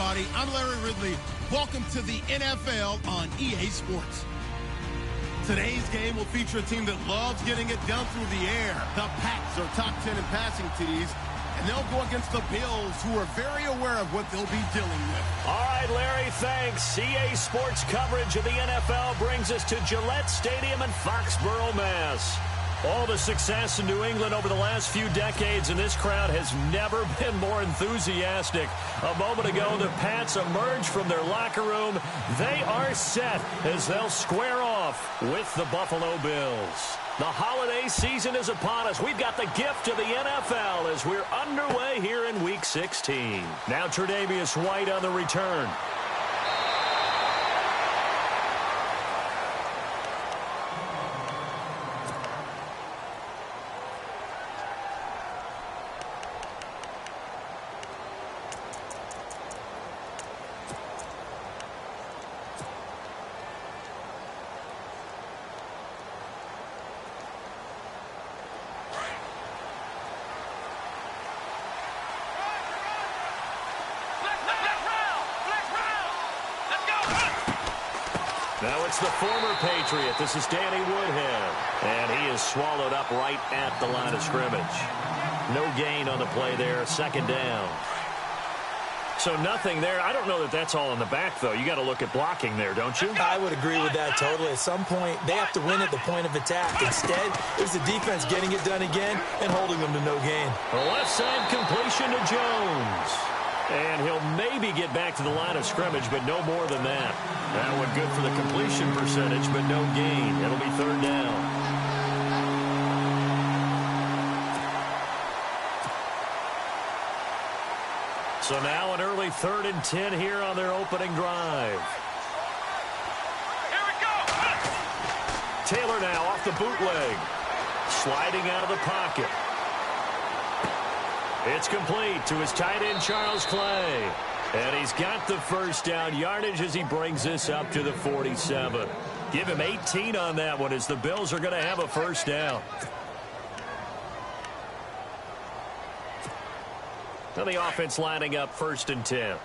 everybody. I'm Larry Ridley. Welcome to the NFL on EA Sports. Today's game will feature a team that loves getting it done through the air. The Pats are top 10 in passing TDs, and they'll go against the Bills, who are very aware of what they'll be dealing with. All right, Larry, thanks. EA Sports coverage of the NFL brings us to Gillette Stadium in Foxborough, Mass. All the success in New England over the last few decades, and this crowd has never been more enthusiastic. A moment ago, the Pats emerged from their locker room. They are set as they'll square off with the Buffalo Bills. The holiday season is upon us. We've got the gift of the NFL as we're underway here in Week 16. Now Tre'Davious White on the return. Now it's the former Patriot. This is Danny Woodhead. And he is swallowed up right at the line of scrimmage. No gain on the play there. Second down. So nothing there. I don't know that that's all in the back, though. You got to look at blocking there, don't you? I would agree with that totally. At some point, they have to win at the point of attack. Instead, it's the defense getting it done again and holding them to no gain. The left side completion to Jones. And he'll maybe get back to the line of scrimmage, but no more than that. That went good for the completion percentage, but no gain. It'll be third down. So now an early 3rd and 10 here on their opening drive. Here we go. Taylor now off the bootleg. Sliding out of the pocket. It's complete to his tight end, Charles Clay. And he's got the first down yardage as he brings this up to the 47. Give him 18 on that one as the Bills are going to have a first down. Now the offense lining up 1st and 10.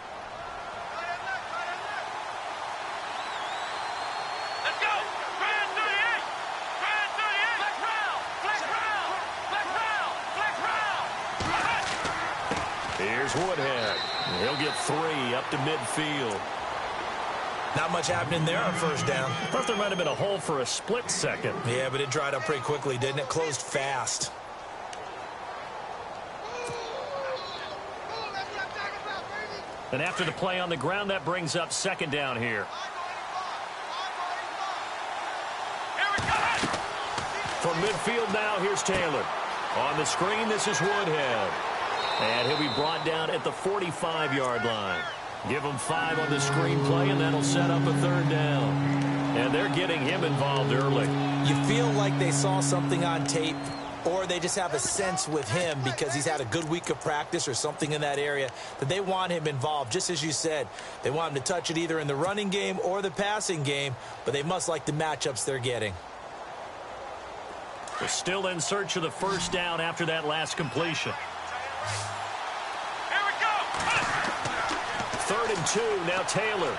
Here's Woodhead. He'll get 3 up to midfield. Not much happening there on first down. Thought there might have been a hole for a split second. Yeah, but it dried up pretty quickly, didn't it? Closed fast. And after the play on the ground, that brings up 2nd down here. From midfield now, here's Taylor. On the screen, this is Woodhead. And he'll be brought down at the 45-yard line. Give him 5 on the screenplay, and that'll set up a 3rd down. And they're getting him involved early. You feel like they saw something on tape, or they just have a sense with him because he's had a good week of practice or something in that area that they want him involved. Just as you said, they want him to touch it either in the running game or the passing game, but they must like the matchups they're getting. They're still in search of the first down after that last completion. Here we go. 3rd and 2, now Taylor.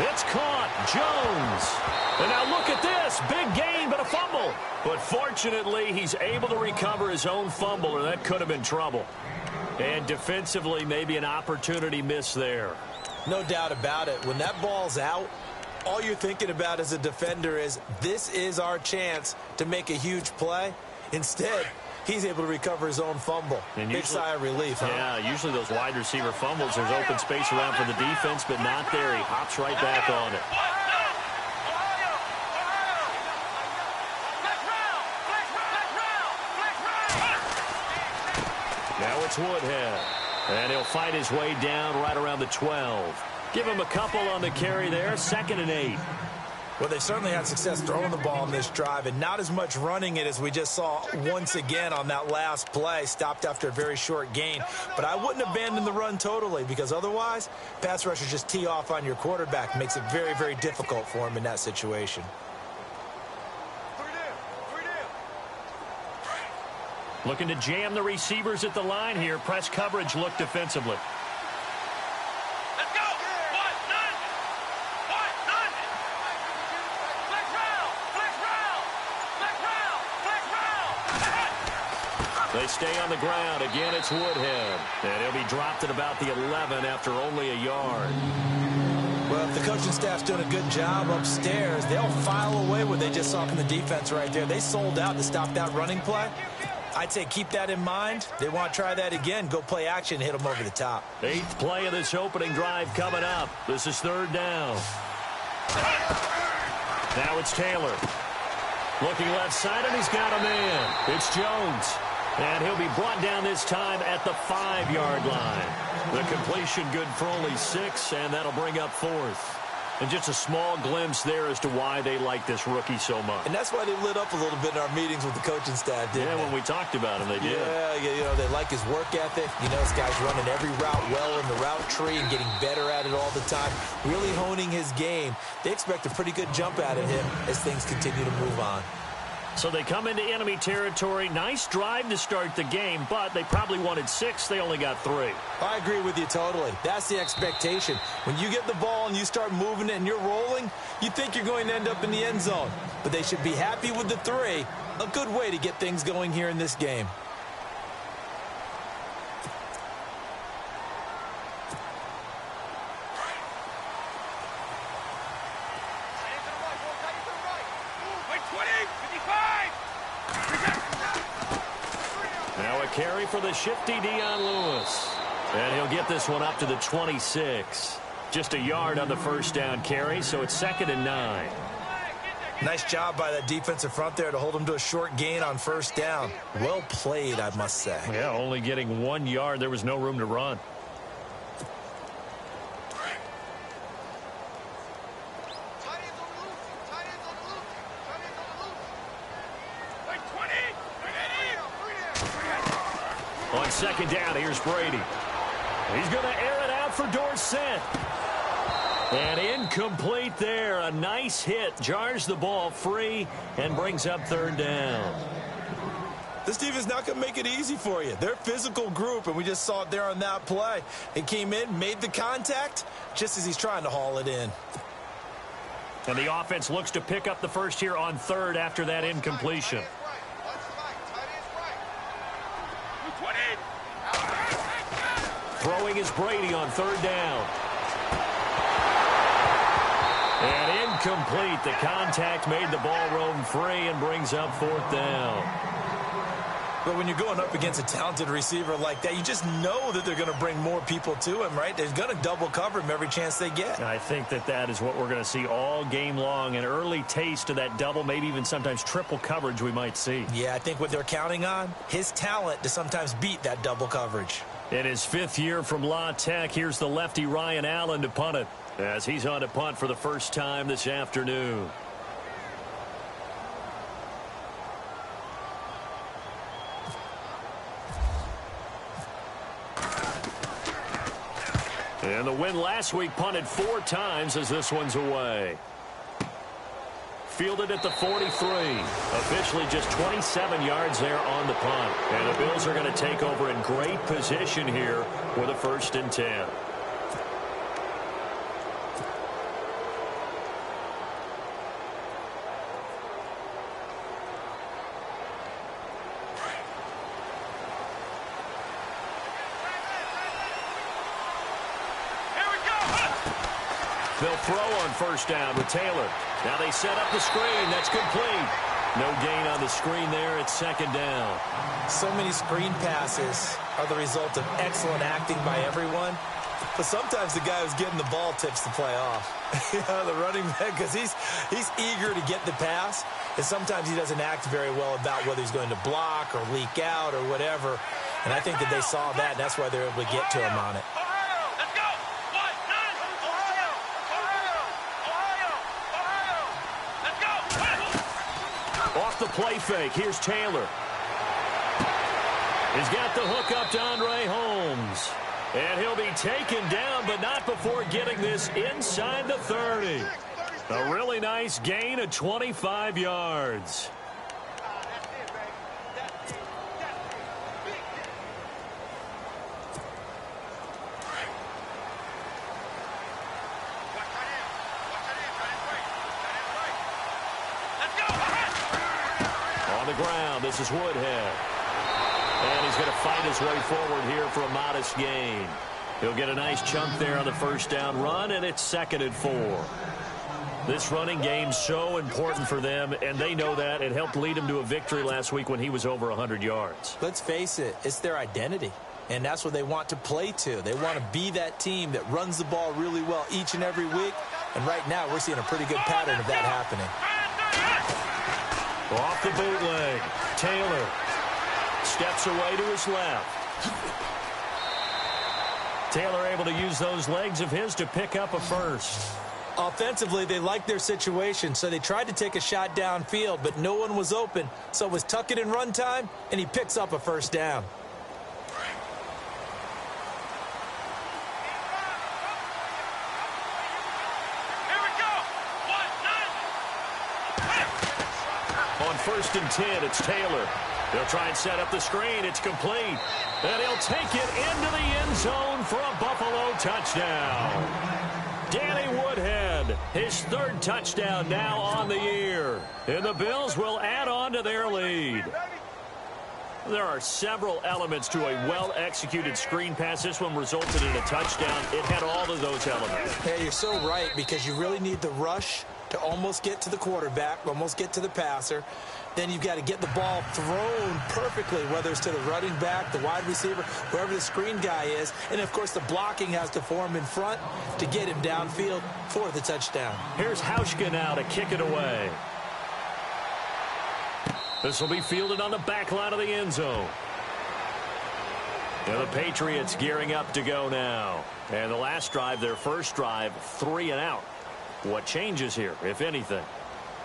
It's caught, Jones. And now look at this, big gain, but a fumble. But fortunately, he's able to recover his own fumble, or that could have been trouble. And defensively, maybe an opportunity miss there. No doubt about it. When that ball's out, all you're thinking about as a defender is, this is our chance to make a huge play. Instead, he's able to recover his own fumble. And big sigh of relief, huh? Yeah, usually those wide receiver fumbles, there's open space around for the defense, but not there. He hops right back on it. Now it's Woodhead. And he'll fight his way down right around the 12. Give him a couple on the carry there. 2nd and 8. Well, they certainly had success throwing the ball in this drive, and not as much running it as we just saw once again on that last play. Stopped after a very short gain. But I wouldn't abandon the run totally, because otherwise, pass rushers just tee off on your quarterback. Makes it very, very difficult for him in that situation. Looking to jam the receivers at the line here. Press coverage look defensively. They stay on the ground. Again, it's Woodhead. And he'll be dropped at about the 11 after only a yard. Well, if the coaching staff's doing a good job upstairs, they'll file away what they just saw from the defense right there. They sold out to stop that running play. I'd say keep that in mind. They want to try that again. Go play action, hit them over the top. 8th play of this opening drive coming up. This is 3rd down. Now it's Taylor. Looking left side, and he's got a man. It's Jones. And he'll be brought down this time at the 5-yard line. The completion good for only 6, and that'll bring up 4th. And just a small glimpse there as to why they like this rookie so much. And that's why they lit up a little bit in our meetings with the coaching staff, didn't they? When we talked about him, they did. Yeah, you know, they like his work ethic. You know, this guy's running every route well in the route tree and getting better at it all the time, really honing his game. They expect a pretty good jump out of him as things continue to move on. So they come into enemy territory. Nice drive to start the game, but they probably wanted 6. They only got 3. I agree with you totally. That's the expectation. When you get the ball and you start moving it and you're rolling, you think you're going to end up in the end zone. But they should be happy with the 3. A good way to get things going here in this game. Now a carry for the shifty Dion Lewis. And he'll get this one up to the 26. Just a yard on the first down carry, so it's 2nd and 9. Nice job by that defensive front there to hold him to a short gain on first down. Well played, I must say. Yeah, only getting 1 yard. There was no room to run. On 2nd down, here's Brady. He's going to air it out for Dorsett. And incomplete there. A nice hit. Jars the ball free and brings up 3rd down. This defense is not going to make it easy for you. They're a physical group, and we just saw it there on that play. It came in, made the contact, just as he's trying to haul it in. And the offense looks to pick up the first here on 3rd after that incompletion. Throwing is Brady on 3rd down. And incomplete. The contact made the ball roam free and brings up 4th down. But when you're going up against a talented receiver like that, you just know that they're going to bring more people to him, right? They're going to double cover him every chance they get. I think that is what we're going to see all game long. An early taste of that double, maybe even sometimes triple coverage we might see. Yeah, I think what they're counting on, his talent to sometimes beat that double coverage. In his 5th year from La Tech, here's the lefty Ryan Allen to punt it, as he's on to punt for the first time this afternoon. And the win last week punted 4 times as this one's away. Fielded at the 43. Officially just 27 yards there on the punt. And the Bills are going to take over in great position here with a 1st and 10. They'll throw on 1st down with Taylor. Now they set up the screen. That's complete. No gain on the screen there. It's 2nd down. So many screen passes are the result of excellent acting by everyone. But sometimes the guy who's getting the ball tips the play off. The running back, because he's eager to get the pass. And sometimes he doesn't act very well about whether he's going to block or leak out or whatever. And I think that they saw that, and that's why they're able to get to him on it. Off the play fake, here's Taylor. He's got the hook up to Andre Holmes. And he'll be taken down, but not before getting this inside the 30. A really nice gain of 25 yards. On the ground, this is Woodhead. And he's going to fight his way forward here for a modest gain. He'll get a nice chunk there on the first down run, and it's 2nd and 4. This running game's so important for them, and they know that. It helped lead him to a victory last week when he was over 100 yards. Let's face it, it's their identity, and that's what they want to play to. They want to be that team that runs the ball really well each and every week, and right now we're seeing a pretty good pattern of that happening. Off the bootleg, Taylor steps away to his left. Taylor able to use those legs of his to pick up a first. Offensively, they liked their situation, so they tried to take a shot downfield, but no one was open. So it was tuck it in run time, and he picks up a first down. Here we go. 1, 9. On 1st and 10, it's Taylor. They'll try and set up the screen. It's complete. And he'll take it into the end zone for a Buffalo touchdown. Danny Woodhead, his 3rd touchdown now on the year. And the Bills will add on to their lead. There are several elements to a well-executed screen pass. This one resulted in a touchdown. It had all of those elements. Hey, you're so right, because you really need the rush to almost get to the quarterback, almost get to the passer. Then you've got to get the ball thrown perfectly, whether it's to the running back, the wide receiver, whoever the screen guy is. And, of course, the blocking has to form in front to get him downfield for the touchdown. Here's Hauschka now to kick it away. This will be fielded on the back line of the end zone. And the Patriots gearing up to go now. And the last drive, their first drive, 3 and out. What changes here, if anything?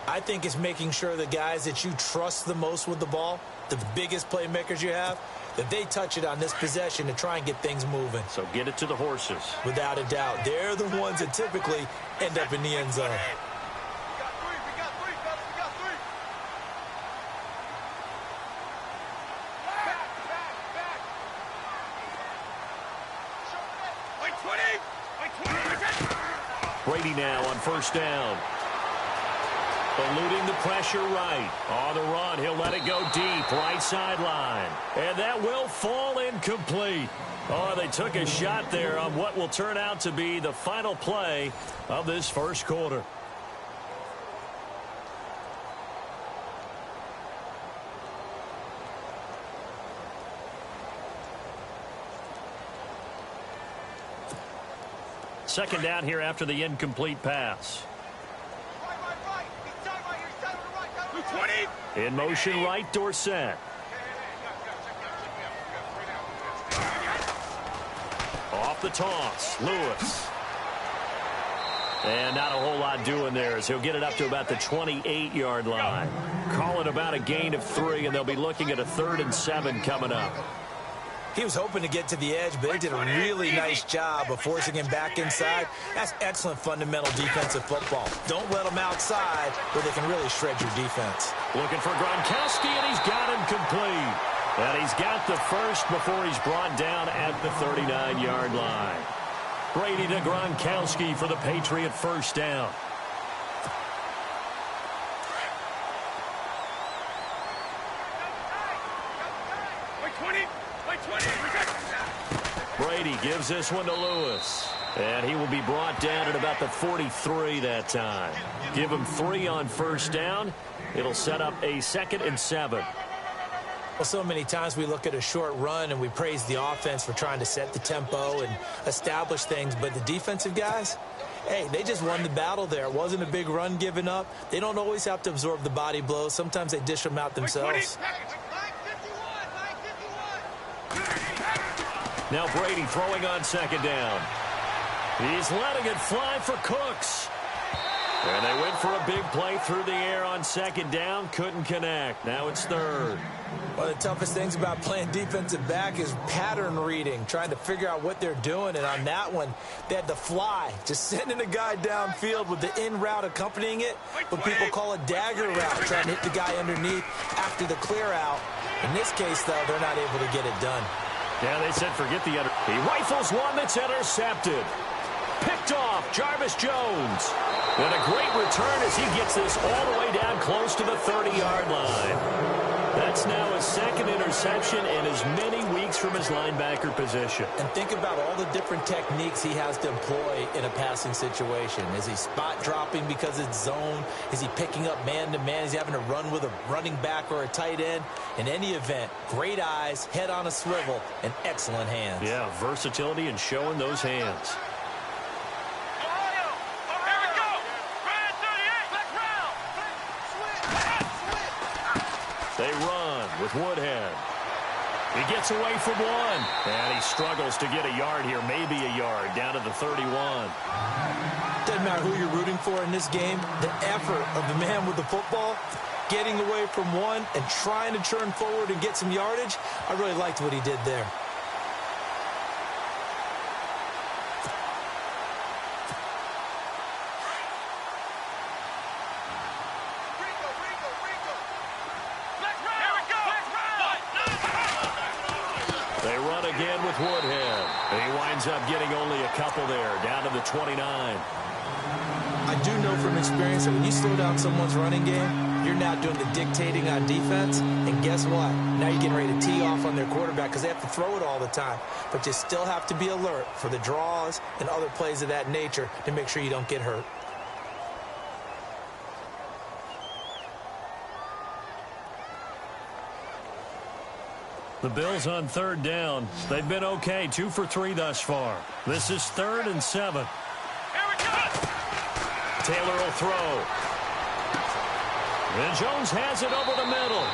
I think it's making sure the guys that you trust the most with the ball, the biggest playmakers you have, that they touch it on this possession to try and get things moving. So get it to the horses. Without a doubt. They're the ones that typically end up in the end zone. We got 3, fellas. We got 3. Back. Wait, 20. Brady now on 1st down. Eluding the pressure right. On the run, he'll let it go deep, right sideline. And that will fall incomplete. Oh, they took a shot there on what will turn out to be the final play of this first quarter. Second down here after the incomplete pass. Right. He's tight right here. 20. In motion right, Dorsett. Off the toss, Lewis. And not a whole lot doing there as he'll get it up to about the 28-yard line. Call it about a gain of 3, and they'll be looking at a 3rd and 7 coming up. He was hoping to get to the edge, but they did a really nice job of forcing him back inside. That's excellent fundamental defensive football. Don't let him outside where they can really shred your defense. Looking for Gronkowski, and he's got him complete. And he's got the first before he's brought down at the 39-yard line. Brady to Gronkowski for the Patriot first down. Brady gives this one to Lewis. And he will be brought down at about the 43 that time. Give him 3 on 1st down. It'll set up a 2nd and 7. Well, so many times we look at a short run and we praise the offense for trying to set the tempo and establish things. But the defensive guys, hey, they just won the battle there. It wasn't a big run given up. They don't always have to absorb the body blows. Sometimes they dish them out themselves. Now Brady throwing on 2nd down. He's letting it fly for Cooks. And they went for a big play through the air on 2nd down. Couldn't connect. Now it's 3rd. One of the toughest things about playing defensive back is pattern reading, trying to figure out what they're doing. And on that one, they had the fly, just sending a guy downfield with the in route accompanying it, what people call a dagger route, trying to hit the guy underneath after the clear out. In this case, though, they're not able to get it done. Yeah, they said forget the other. He rifles one that's intercepted. Picked off, Jarvis Jones. And a great return as he gets this all the way down close to the 30-yard line. That's now his 2nd interception. interception in as many weeks from his linebacker position. And think about all the different techniques he has to employ in a passing situation. Is he spot dropping because it's zone? Is he picking up man-to-man? Is he having to run with a running back or a tight end? In any event, great eyes, head on a swivel, and excellent hands. Yeah, versatility and showing those hands. They run with Woodhead. He gets away from one. And he struggles to get a yard here, maybe a yard, down to the 31. Doesn't matter who you're rooting for in this game. The effort of the man with the football, getting away from one and trying to turn forward and get some yardage, I really liked what he did there. They run again with Woodhead. And he winds up getting only a couple there, down to the 29. I do know from experience that when you slow down someone's running game, you're now doing the dictating on defense. And guess what? Now you're getting ready to tee off on their quarterback because they have to throw it all the time. But you still have to be alert for the draws and other plays of that nature to make sure you don't get hurt. The Bills on third down. They've been okay, 2 for 3 thus far. This is 3rd and 7. Taylor will throw. And Jones has it over the middle.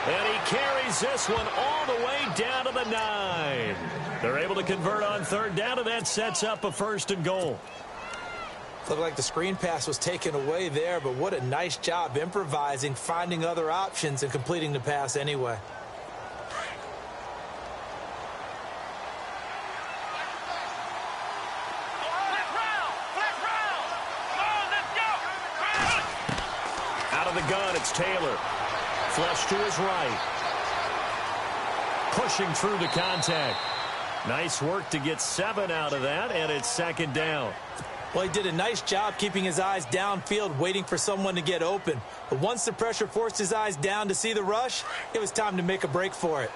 And he carries this one all the way down to the 9. They're able to convert on third down, and that sets up a 1st and goal. Looked like the screen pass was taken away there, but what a nice job improvising, finding other options, and completing the pass anyway. The gun, it's Taylor. Flush to his right. Pushing through the contact. Nice work to get 7 out of that, and it's 2nd down. Well, he did a nice job keeping his eyes downfield, waiting for someone to get open. But once the pressure forced his eyes down to see the rush, it was time to make a break for it.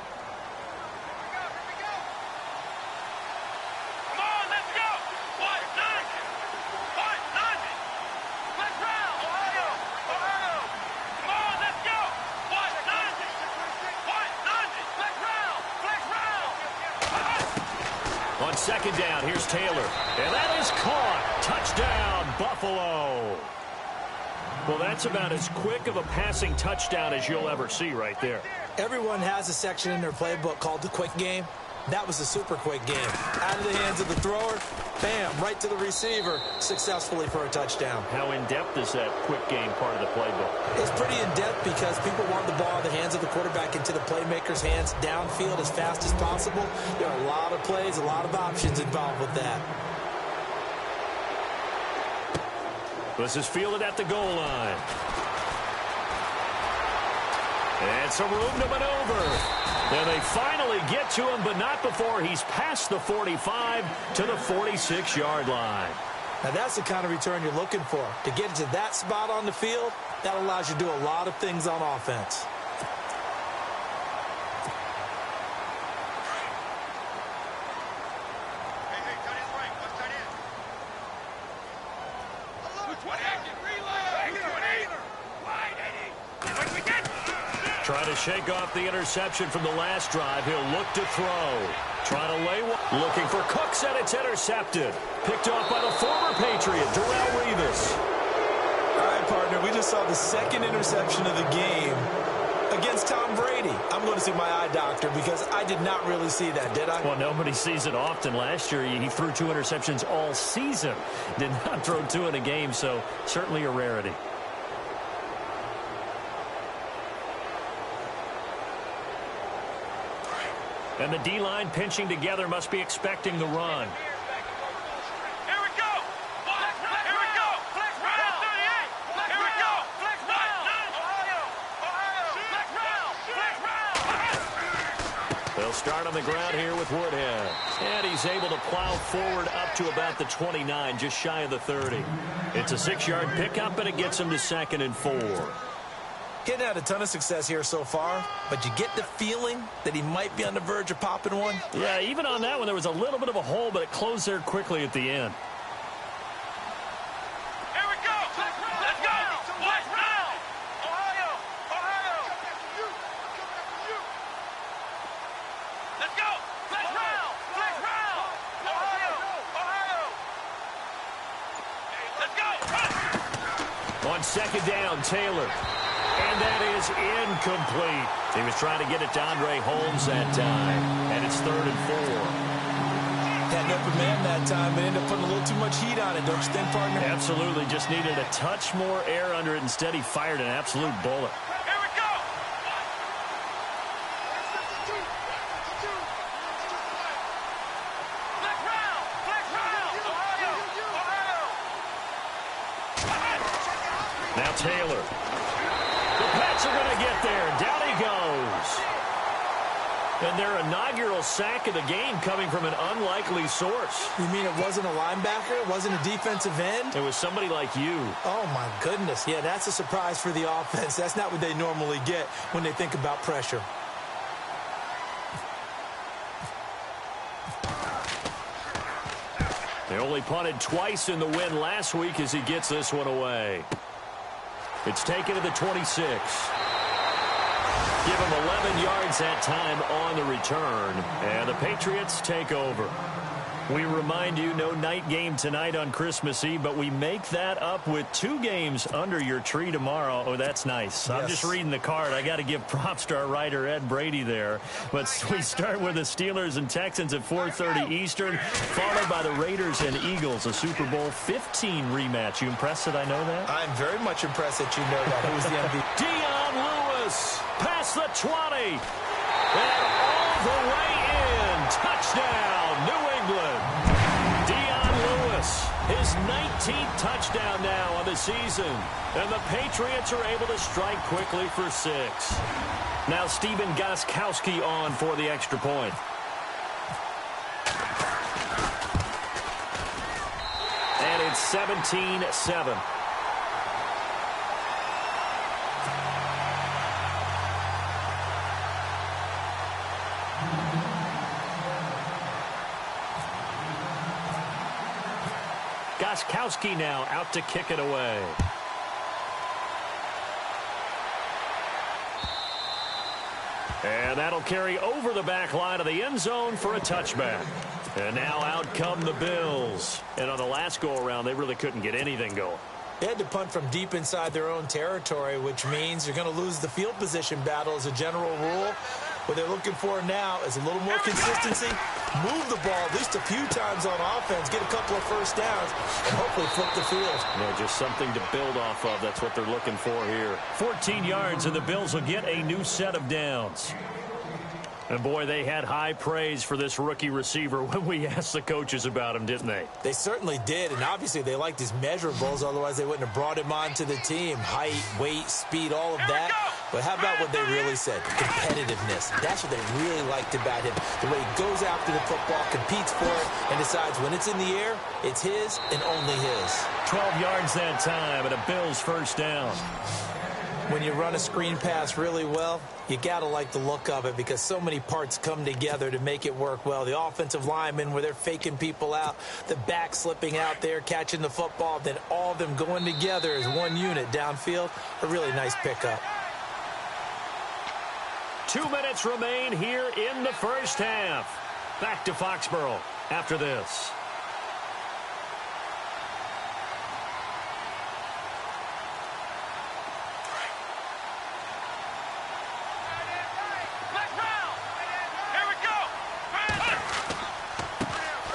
On 2nd down, here's Taylor. And that is caught. Touchdown, Buffalo. Well, that's about as quick of a passing touchdown as you'll ever see right there. Everyone has a section in their playbook called the quick game. That was a super quick game. Out of the hands of the thrower, bam, right to the receiver, successfully for a touchdown. How in-depth is that quick game part of the playbook? It's pretty in-depth because people want the ball in the hands of the quarterback into the playmaker's hands downfield as fast as possible. There are a lot of plays, a lot of options involved with that. This is fielded at the goal line. And some room to maneuver. And they finally get to him, but not before he's past the 45 to the 46-yard line. Now, that's the kind of return you're looking for. To get to that spot on the field, that allows you to do a lot of things on offense. Trying to shake off the interception from the last drive. He'll look to throw. Trying to lay one. Looking for Cooks, and it's intercepted. Picked off by the former Patriot, Darrelle Revis. All right, partner, we just saw the 2nd interception of the game against Tom Brady. I'm going to see my eye doctor because I did not really see that, did I? Well, nobody sees it often. Last year, he threw 2 interceptions all season. Did not throw 2 in a game, so certainly a rarity. And the D-line pinching together, must be expecting the run. Here we go. Here we go. Flex round. 38. Here we go. Flex round. Flex round. They'll start on the ground here with Woodhead. And he's able to plow forward up to about the 29, just shy of the 30. It's a 6-yard pickup, and it gets him to 2nd and 4. Getting had a ton of success here so far, but you get the feeling that he might be on the verge of popping one. Yeah, even on that one, there was a little bit of a hole, but it closed there quickly at the end. Here we go. Let's go. Let's round. Ohio. Ohio. Let's go. Let's round. Let's round. Ohio. Ohio. Let's go. On second down, Taylor. And that is incomplete. He was trying to get it to Andre Holmes that time. And it's 3rd and 4. Had an open man that time, but ended up putting a little too much heat on it, don't you think, partner? Absolutely. Just needed a touch more air under it. Instead, he fired an absolute bullet. Here we go. Let's round. Let's round. Ohio. Ohio. Now Taylor. The Pats are going to get there. Down he goes. And their inaugural sack of the game coming from an unlikely source. You mean it wasn't a linebacker? It wasn't a defensive end? It was somebody like you. Oh, my goodness. Yeah, that's a surprise for the offense. That's not what they normally get when they think about pressure. They only punted twice in the win last week as he gets this one away. It's taken to the 26. Give him 11 yards that time on the return. And the Patriots take over. We remind you, no night game tonight on Christmas Eve, but we make that up with 2 games under your tree tomorrow. Oh, that's nice. Yes. I'm just reading the card. I got to give props to our writer, Ed Brady, there. But we start with the Steelers and Texans at 4:30 Eastern, followed by the Raiders and Eagles, a Super Bowl 15 rematch. You impressed that I know that? I'm very much impressed that you know that. It was the MVP. Dion Lewis past the 20. And all the way in. Touchdown, New England. Dion Lewis, his 19th touchdown now on the season. And the Patriots are able to strike quickly for 6. Now Stephen Gostkowski on for the extra point. And it's 17-7. Gostkowski now out to kick it away. And that'll carry over the back line of the end zone for a touchback. And now out come the Bills. And on the last go-around, they really couldn't get anything going. They had to punt from deep inside their own territory, which means you're going to lose the field position battle as a general rule. What they're looking for now is a little more consistency, move the ball at least a few times on offense, get a couple of first downs, and hopefully flip the field. Yeah, just something to build off of. That's what they're looking for here. 14 yards, and the Bills will get a new set of downs. And, boy, they had high praise for this rookie receiver when we asked the coaches about him, didn't they? They certainly did, and obviously they liked his measurables. Otherwise, they wouldn't have brought him onto the team. Height, weight, speed, all of that. But how about what they really said? Competitiveness. That's what they really liked about him. The way he goes after the football, competes for it, and decides when it's in the air, it's his and only his. 12 yards that time, and a Bills first down. When you run a screen pass really well, you got to like the look of it because so many parts come together to make it work well. The offensive linemen where they're faking people out, the back slipping out there, catching the football, then all of them going together as one unit downfield. A really nice pickup. 2 minutes remain here in the first half. Back to Foxborough after this.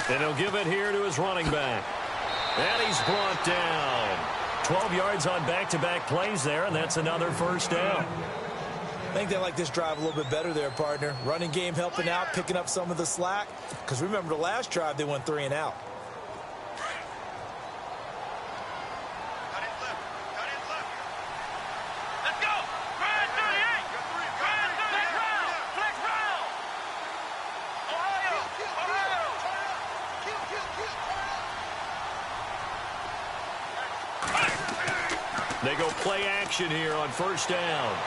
And he'll give it here to his running back. And he's brought down. 12 yards on back-to-back plays there, and that's another first down. I think they like this drive a little bit better there, partner. Running game helping out, picking up some of the slack. Because remember the last drive, they went 3 and out. They go play action here on first down.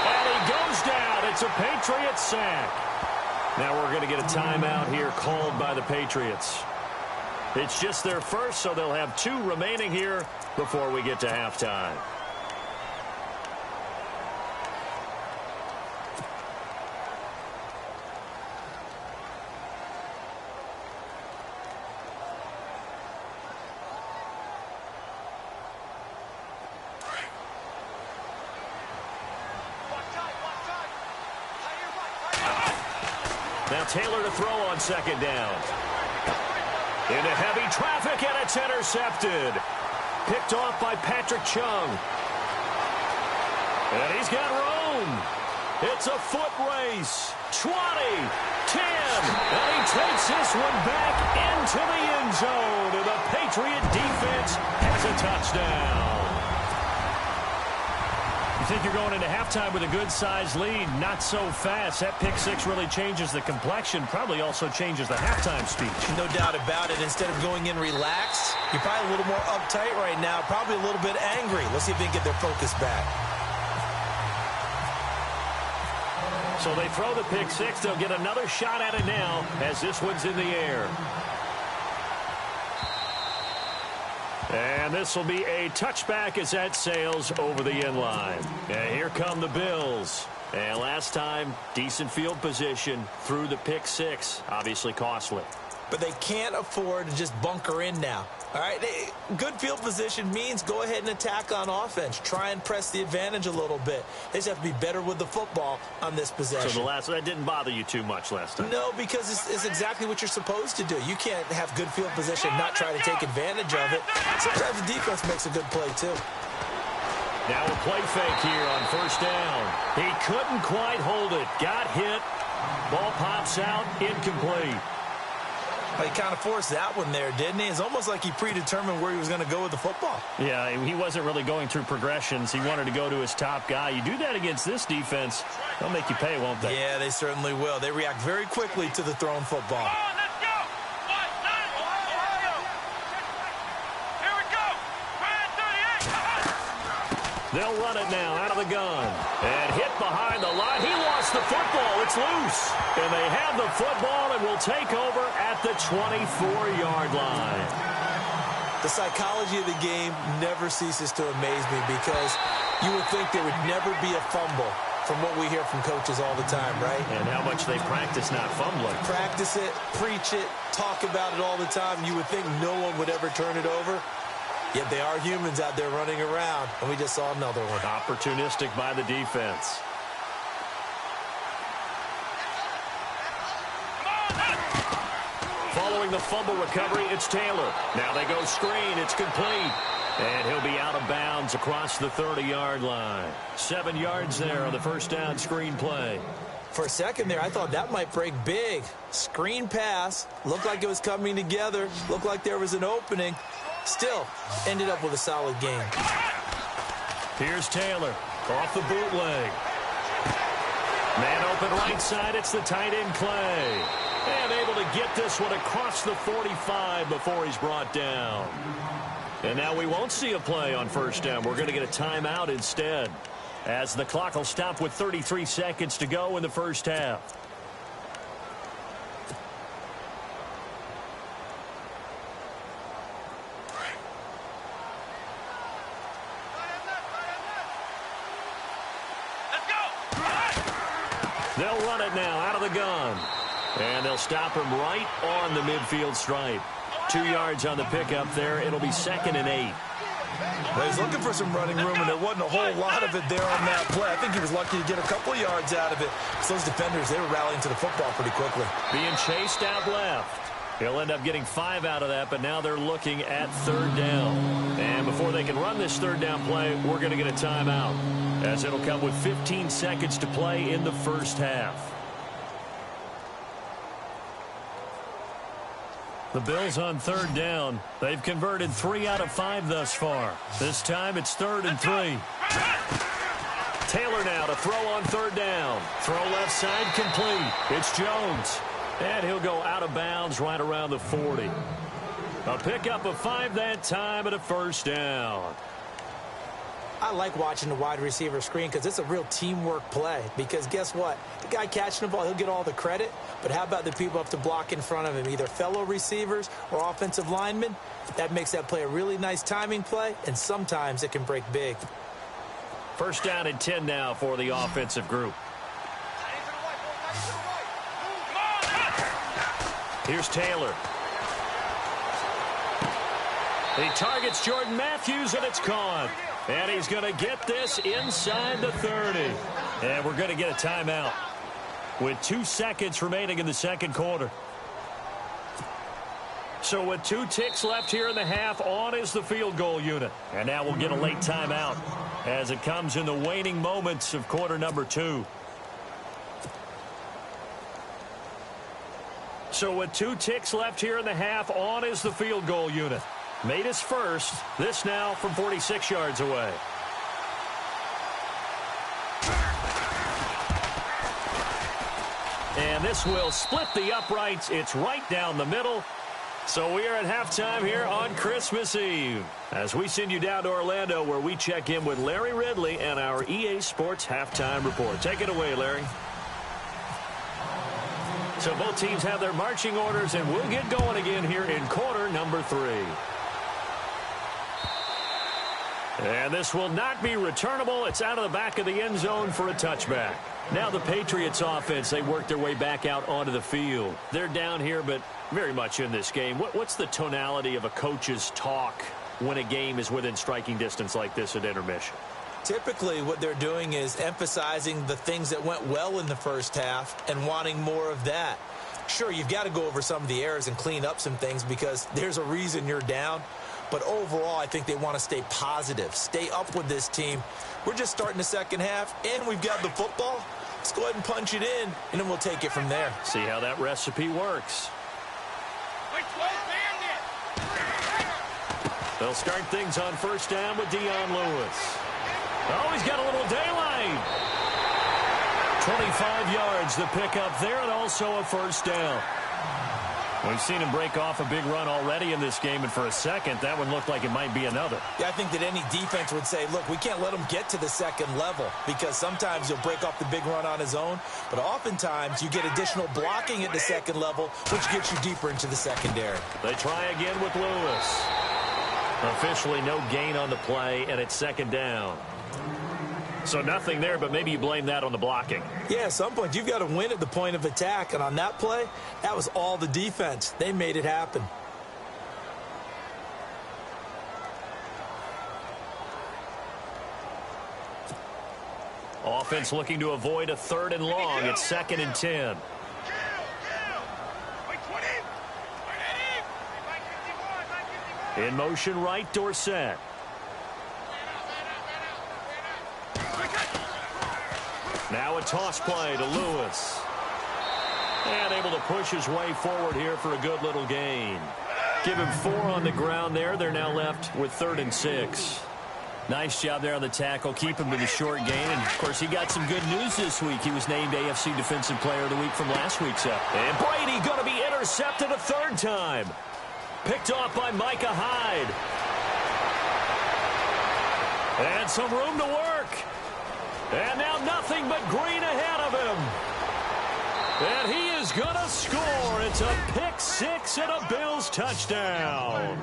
And he goes down. It's a Patriots sack. Now we're going to get a timeout here called by the Patriots. It's just their first, so they'll have 2 remaining here before we get to halftime. Now Taylor to throw on second down. Into heavy traffic, and it's intercepted. Picked off by Patrick Chung. And he's got room. It's a foot race. 20, 10, and he takes this one back into the end zone. And the Patriot defense has a touchdown. You think you're going into halftime with a good-sized lead, not so fast. That pick six really changes the complexion, probably also changes the halftime speech. No doubt about it. Instead of going in relaxed, you're probably a little more uptight right now, probably a little bit angry. Let's see if they can get their focus back. So they throw the pick six. They'll get another shot at it now as this one's in the air. And this will be a touchback as that sails over the end line. And here come the Bills. And last time, decent field position through the pick six. Obviously costly. But they can't afford to just bunker in now. All right, good field position means go ahead and attack on offense. Try and press the advantage a little bit. They just have to be better with the football on this possession. So that didn't bother you too much last time? No, because it's exactly what you're supposed to do. You can't have good field position and not try to take advantage of it. Sometimes the defense makes a good play, too. Now a play fake here on first down. He couldn't quite hold it. Got hit. Ball pops out. Incomplete. He kind of forced that one there, didn't he? It's almost like he predetermined where he was going to go with the football. Yeah, he wasn't really going through progressions. He wanted to go to his top guy. You do that against this defense, they'll make you pay, won't they? Yeah, they certainly will. They react very quickly to the thrown football. Come on, let's go! Ohio! Here we go! Ryan 38! They'll run it now out of the gun. And hit behind the line. He lost the football. It's loose. And they have the football and will take over at the 24-yard line. The psychology of the game never ceases to amaze me because you would think there would never be a fumble from what we hear from coaches all the time, right? And how much they practice not fumbling. Practice it, preach it, talk about it all the time. You would think no one would ever turn it over. Yet they are humans out there running around, and we just saw another one. Opportunistic by the defense. Following the fumble recovery, it's Taylor. Now they go screen. It's complete. And he'll be out of bounds across the 30-yard line. 7 yards there on the first down screen play. For a second there, I thought that might break big. Screen pass. Looked like it was coming together. Looked like there was an opening. Still, ended up with a solid game. Here's Taylor off the bootleg. Man open right side. It's the tight end Clay. And able to get this one across the 45 before he's brought down. And now we won't see a play on first down. We're going to get a timeout instead, as the clock will stop with 33 seconds to go in the first half. They'll run it now out of the gun. And they'll stop him right on the midfield stripe. 2 yards on the pickup there. It'll be 2nd and 8. Well, he's looking for some running room, and there wasn't a whole lot of it there on that play. I think he was lucky to get a couple of yards out of it. So those defenders, they were rallying to the football pretty quickly. Being chased out left. He'll end up getting 5 out of that, but now they're looking at third down. And before they can run this third down play, we're going to get a timeout, as it'll come with 15 seconds to play in the first half. The Bills on third down. They've converted 3 out of 5 thus far. This time it's 3rd and 3. Taylor now to throw on third down. Throw left side complete. It's Jones. And he'll go out of bounds right around the 40. A pickup of 5 that time and a first down. I like watching the wide receiver screen because it's a real teamwork play. Because guess what? The guy catching the ball, he'll get all the credit. But how about the people up to block in front of him, either fellow receivers or offensive linemen? That makes that play a really nice timing play, and sometimes it can break big. First down and 10 now for the offensive group. Here's Taylor. He targets Jordan Matthews, and it's caught. And he's going to get this inside the 30. And we're going to get a timeout with 2 seconds remaining in the second quarter. So with 2 ticks left here in the half, on is the field goal unit. And now we'll get a late timeout as it comes in the waning moments of quarter number 2. So with 2 ticks left here in the half, on is the field goal unit. Made his first. This now from 46 yards away. And this will split the uprights. It's right down the middle. So we are at halftime here on Christmas Eve, as we send you down to Orlando, where we check in with Larry Ridley and our EA Sports Halftime Report. Take it away, Larry. So both teams have their marching orders, and we'll get going again here in quarter number 3. And this will not be returnable. It's out of the back of the end zone for a touchback. Now the Patriots offense, they work their way back out onto the field. They're down here, but very much in this game. What's the tonality of a coach's talk when a game is within striking distance like this at intermission? Typically, what they're doing is emphasizing the things that went well in the first half and wanting more of that. Sure, you've got to go over some of the errors and clean up some things because there's a reason you're down. But overall, I think they want to stay positive, stay up with this team. We're just starting the second half, and we've got the football. Let's go ahead and punch it in, and then we'll take it from there. See how that recipe works. They'll start things on first down with Dion Lewis. Oh, he's got a little daylight. 25 yards the pickup there, and also a first down. We've seen him break off a big run already in this game, and for a second, that one looked like it might be another. Yeah, I think that any defense would say, look, we can't let him get to the second level because sometimes he'll break off the big run on his own, but oftentimes you get additional blocking at the second level, which gets you deeper into the secondary. They try again with Lewis. Officially no gain on the play, and it's second down. So nothing there, but maybe you blame that on the blocking. Yeah, at some point, you've got to win at the point of attack. And on that play, that was all the defense. They made it happen. Offense looking to avoid a 3rd and long. It's 2nd and 10. In motion right, Dorsett. Now a toss play to Lewis. And able to push his way forward here for a good little gain. Give him 4 on the ground there. They're now left with 3rd and 6. Nice job there on the tackle. Keep him to the short gain. And, of course, he got some good news this week. He was named AFC Defensive Player of the Week from last week's up. And Brady going to be intercepted a 3rd time. Picked off by Micah Hyde. And some room to work. And now nothing but green ahead of him. And he is going to score. It's a pick 6 and a Bills touchdown.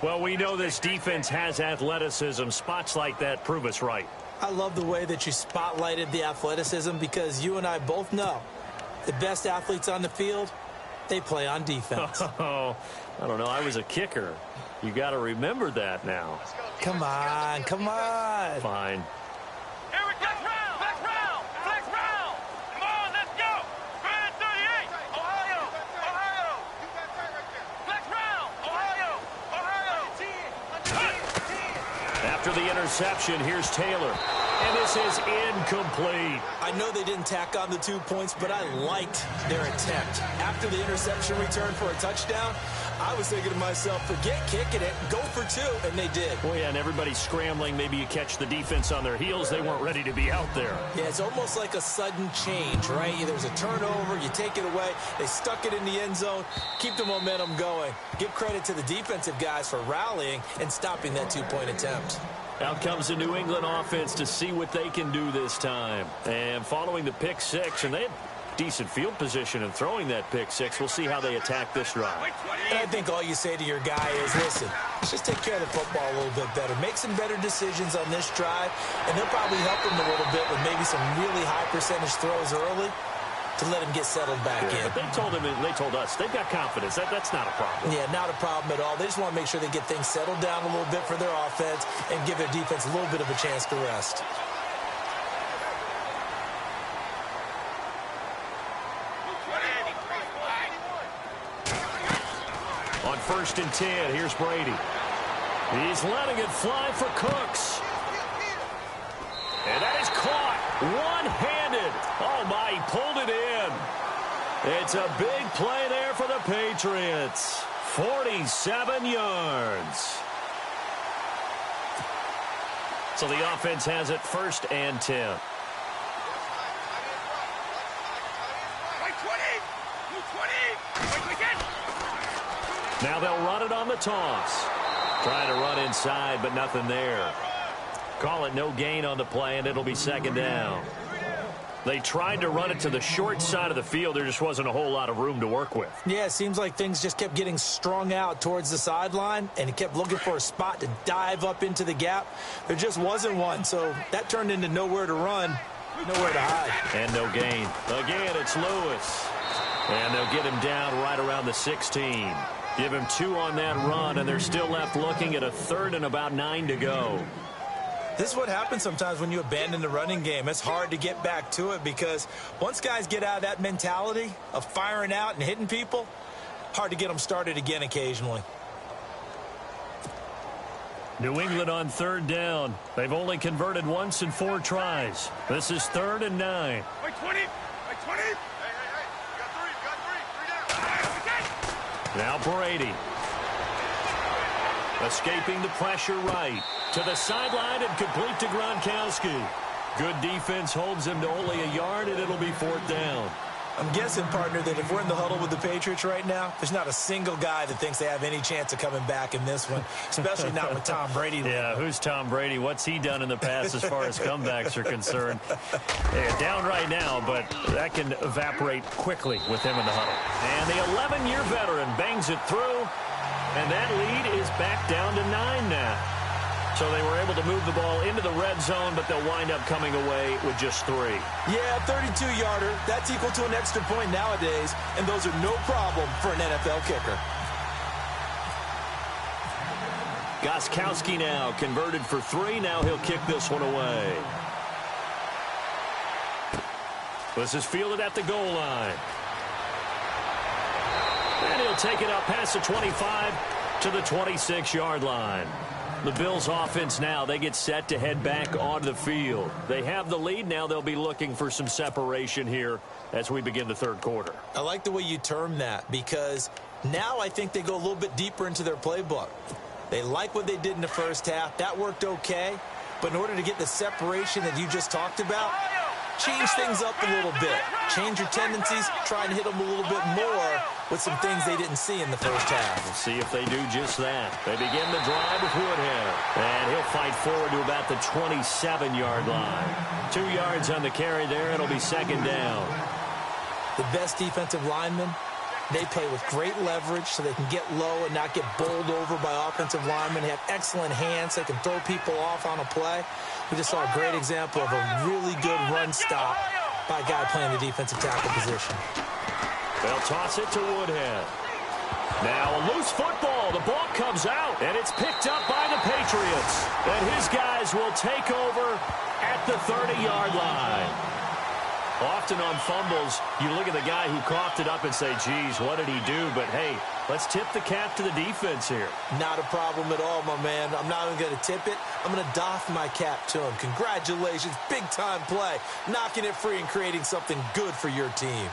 Well, we know this defense has athleticism. Spots like that prove us right. I love the way that you spotlighted the athleticism because you and I both know the best athletes on the field, they play on defense. Oh, I don't know. I was a kicker. You got to remember that now. Come on, come on. Fine. Here we go. Flex round. Flex round. Come on, let's go. Grand 38. Ohio. Ohio. Flex round. Ohio. Ohio. After the interception, here's Taylor. And this is incomplete. I know they didn't tack on the 2 points, but I liked their attempt. After the interception return for a touchdown, I was thinking to myself, forget kicking it, go for 2, and they did. Well, yeah, and everybody's scrambling. Maybe you catch the defense on their heels. They weren't ready to be out there. Yeah, it's almost like a sudden change, right? There's a turnover, you take it away, they stuck it in the end zone, keep the momentum going. Give credit to the defensive guys for rallying and stopping that 2-point attempt. Out comes the New England offense to see what they can do this time. And following the pick six, and they had decent field position in throwing that pick six. We'll see how they attack this drive. And I think all you say to your guy is, listen, let's just take care of the football a little bit better. Make some better decisions on this drive, and they'll probably help him a little bit with maybe some really high percentage throws early to let him get settled back in. But they told us, they've got confidence. That's not a problem. Yeah, not a problem at all. They just want to make sure they get things settled down a little bit for their offense and give their defense a little bit of a chance to rest. On 1st and 10, here's Brady. He's letting it fly for Cooks. And that is caught one-handed. Oh, my, he pulled it in. It's a big play there for the Patriots. 47 yards. So the offense has it 1st and 10. Now they'll run it on the toss. Trying to run inside, but nothing there. Call it no gain on the play, and it'll be 2nd down. They tried to run it to the short side of the field. There just wasn't a whole lot of room to work with. Yeah, it seems like things just kept getting strung out towards the sideline, and he kept looking for a spot to dive up into the gap. There just wasn't one, so that turned into nowhere to run, nowhere to hide. And no gain. Again, it's Lewis. And they'll get him down right around the 16. Give him 2 on that run, and they're still left looking at a 3rd and about 9 to go. This is what happens sometimes when you abandon the running game. It's hard to get back to it because once guys get out of that mentality of firing out and hitting people, hard to get them started again occasionally. New England on 3rd down. They've only converted once in 4 tries. This is 3rd and 9. By 20! By 20! Hey, you got 3 down. Now Brady. Escaping the pressure right. To the sideline and complete to Gronkowski. Good defense holds him to only a yard, and it'll be 4th down. I'm guessing, partner, that if we're in the huddle with the Patriots right now, there's not a single guy that thinks they have any chance of coming back in this one, especially not with Tom Brady. Yeah, who's Tom Brady? What's he done in the past as far as comebacks are concerned? Yeah, down right now, but that can evaporate quickly with him in the huddle. And the 11-year veteran bangs it through, and that lead is back down to 9 now. So they were able to move the ball into the red zone, but they'll wind up coming away with just 3. Yeah, 32-yarder. That's equal to an extra point nowadays, and those are no problem for an NFL kicker. Gostkowski now converted for 3. Now he'll kick this one away. This is fielded at the goal line. And he'll take it up past the 25 to the 26-yard line. The Bills offense now, they get set to head back onto the field. They have the lead. Now they'll be looking for some separation here as we begin the 3rd quarter. I like the way you term that because now I think they go a little bit deeper into their playbook. They like what they did in the first half. That worked okay. But in order to get the separation that you just talked about, change things up a little bit. Change your tendencies. Try and hit them a little bit more with some things they didn't see in the first half. We'll see if they do just that. They begin the drive with Woodhead. And he'll fight forward to about the 27-yard line. 2 yards on the carry there. It'll be 2nd down. The best defensive linemen, they play with great leverage so they can get low and not get bowled over by offensive linemen. They have excellent hands. They can throw people off on a play. We just saw a great example of a really good run stop by a guy playing the defensive tackle position. They'll toss it to Woodhead. Now a loose football. The ball comes out, and it's picked up by the Patriots. And his guys will take over at the 30-yard line. Often on fumbles, you look at the guy who coughed it up and say, geez, what did he do? But, hey, let's tip the cap to the defense here. Not a problem at all, my man. I'm not even going to tip it. I'm going to doff my cap to him. Congratulations. Big-time play. Knocking it free and creating something good for your team.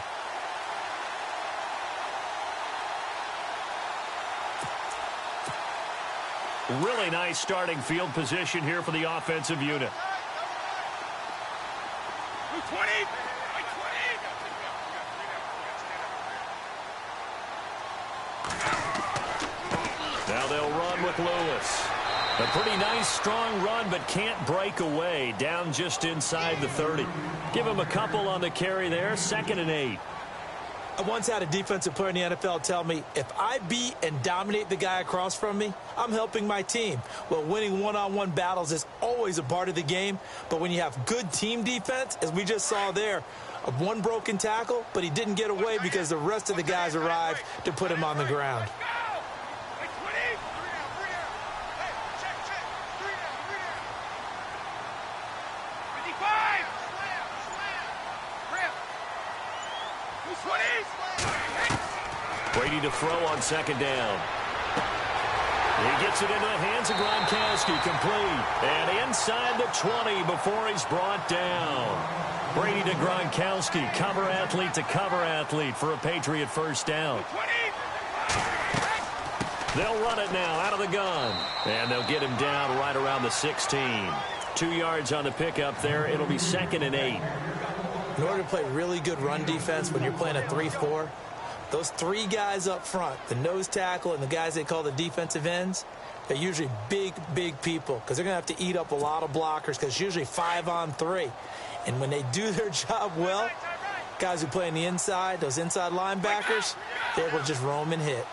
Really nice starting field position here for the offensive unit. 20. Now they'll run with Lewis. A pretty nice, strong run, but can't break away. Down just inside the 30. Give him a couple on the carry there. 2nd and 8. I once had a defensive player in the NFL tell me, if I beat and dominate the guy across from me, I'm helping my team. Well, winning one-on-one battles is always a part of the game, but when you have good team defense, as we just saw there, one broken tackle, but he didn't get away because the rest of the guys arrived to put him on the ground. Brady to throw on 2nd down. He gets it into the hands of Gronkowski, complete. And inside the 20 before he's brought down. Brady to Gronkowski, cover athlete to cover athlete for a Patriot first down. They'll run it now out of the gun. And they'll get him down right around the 16. 2 yards on the pickup there. It'll be 2nd and 8. In order to play really good run defense when you're playing a 3-4, those 3 guys up front, the nose tackle and the guys they call the defensive ends, they're usually big, big people because they're going to have to eat up a lot of blockers because it's usually 5-on-3. And when they do their job well, guys who play on the inside, those inside linebackers, they're able to just roam and hit.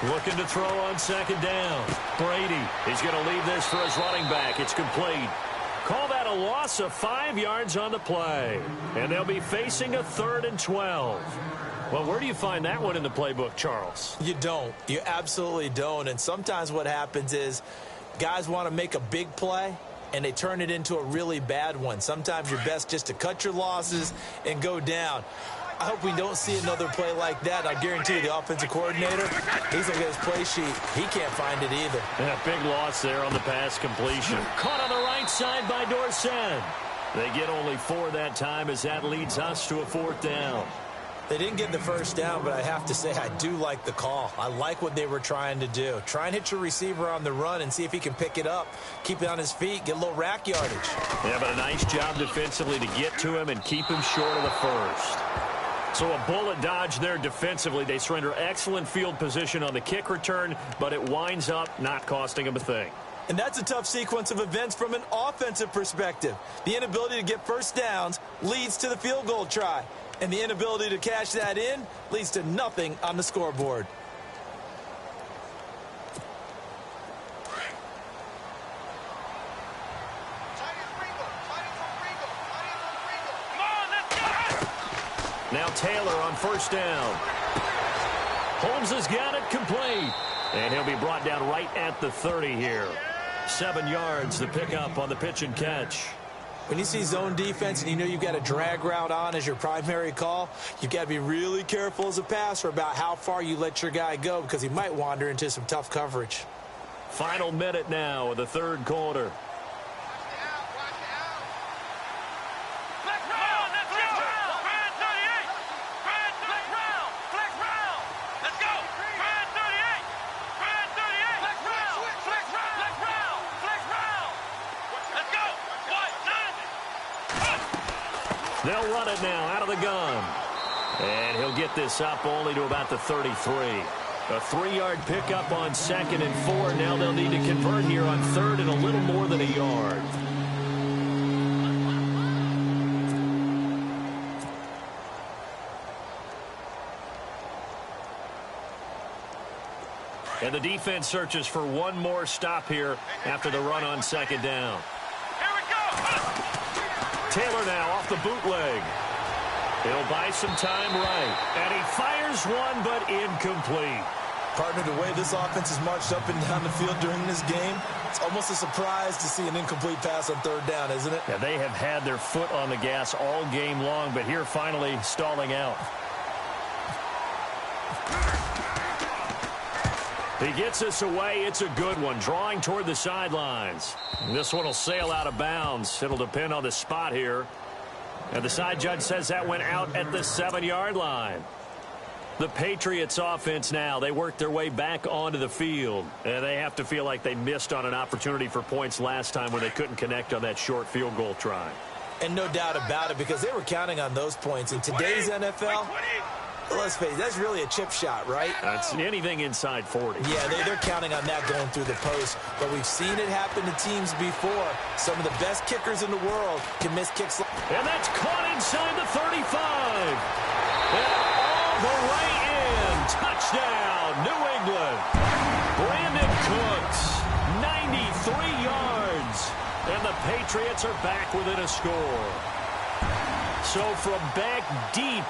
Looking to throw on 2nd down. Brady, he's going to leave this for his running back. It's complete. Call that a loss of 5 yards on the play. And they'll be facing a 3rd and 12. Well, where do you find that one in the playbook, Charles? You don't. You absolutely don't. And sometimes what happens is guys want to make a big play, and they turn it into a really bad one. Sometimes you're best just to cut your losses and go down. I hope we don't see another play like that. I guarantee you the offensive coordinator, he's looking at his play sheet. He can't find it either. Yeah, big loss there on the pass completion. Caught on the right side by Dorsett. They get only 4 that time as that leads us to a 4th down. They didn't get the first down, but I have to say I do like the call. I like what they were trying to do. Try and hit your receiver on the run and see if he can pick it up, keep it on his feet, get a little rack yardage. Yeah, but a nice job defensively to get to him and keep him short of the first. So a bullet dodge there defensively. They surrender excellent field position on the kick return, but it winds up not costing them a thing. And that's a tough sequence of events from an offensive perspective. The inability to get first downs leads to the field goal try. And the inability to cash that in leads to nothing on the scoreboard. Now Taylor on 1st down. Holmes has got it complete. And he'll be brought down right at the 30 here. 7 yards the pickup on the pitch and catch. When you see zone defense and you know you've got a drag route on as your primary call, you've got to be really careful as a passer about how far you let your guy go because he might wander into some tough coverage. Final minute now of the 3rd quarter. They'll run it now out of the gun. And he'll get this up only to about the 33. A 3-yard pickup on 2nd and 4. Now they'll need to convert here on 3rd and a little more than a yard. And the defense searches for one more stop here after the run on 2nd down. Here we go. Taylor now off the bootleg. He'll buy some time right. And he fires one, but incomplete. Partner, the way this offense has marched up and down the field during this game, it's almost a surprise to see an incomplete pass on third down, isn't it? Yeah, they have had their foot on the gas all game long, but here finally stalling out. He gets us away. It's a good one, drawing toward the sidelines. This one will sail out of bounds. It'll depend on the spot here. And the side judge says that went out at the 7-yard line. The Patriots offense now, they work their way back onto the field. And they have to feel like they missed on an opportunity for points last time when they couldn't connect on that short field goal try. And no doubt about it, because they were counting on those points. In today's NFL, let's face it, that's really a chip shot, right? That's anything inside 40. Yeah, they're counting on that going through the post. But we've seen it happen to teams before. Some of the best kickers in the world can miss kicks. And that's caught inside the 35. And all the way in. Touchdown, New England. Brandon Cooks, 93 yards. And the Patriots are back within a score. So from back deep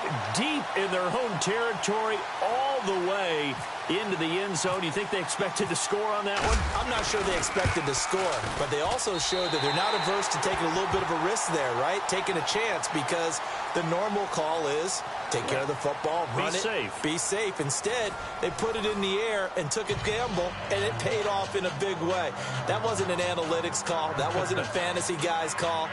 in their home territory, all the way into the end zone, you think they expected to score on that one? I'm not sure they expected to score, but they also showed that they're not averse to taking a little bit of a risk there, right? Taking a chance, because the normal call is take care of the football, run it, be safe. Instead, they put it in the air and took a gamble, and it paid off in a big way. That wasn't an analytics call. That wasn't a fantasy guy's call.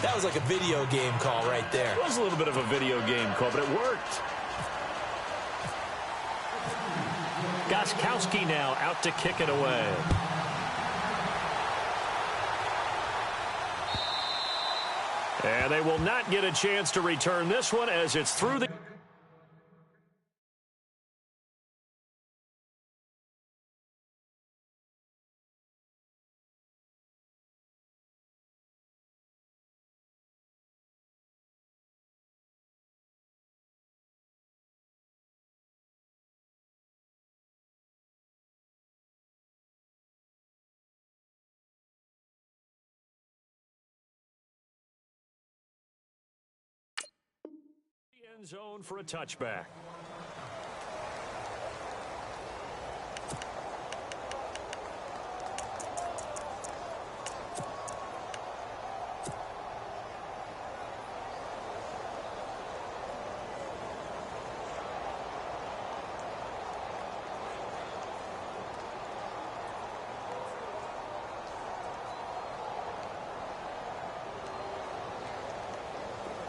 That was like a video game call right there. It was a little bit of a video game call, but it worked. Gostkowski now out to kick it away. And they will not get a chance to return this one as it's through the... end zone for a touchback.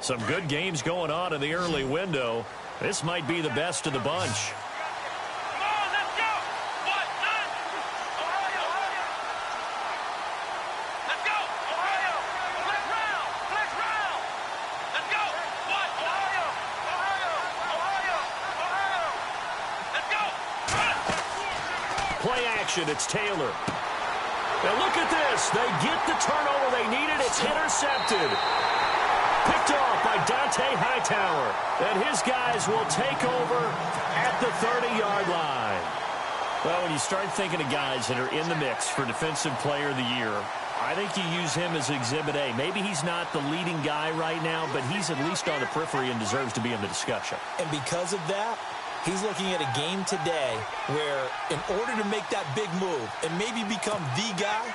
Some good games going on in the early window. This might be the best of the bunch. Come on, let's go! What? None! Ohio! Let's go! Ohio! Flex round! Flex round! Let's go! What? Ohio! Ohio! Ohio! Let's go! Run! Play action, it's Taylor. Now look at this. They get the turnover they needed. It's intercepted. Picked off by Dante Hightower. And his guys will take over at the 30-yard line. Well, when you start thinking of guys that are in the mix for Defensive Player of the Year, I think you use him as Exhibit A. Maybe he's not the leading guy right now, but he's at least on the periphery and deserves to be in the discussion. And because of that, he's looking at a game today where in order to make that big move and maybe become the guy,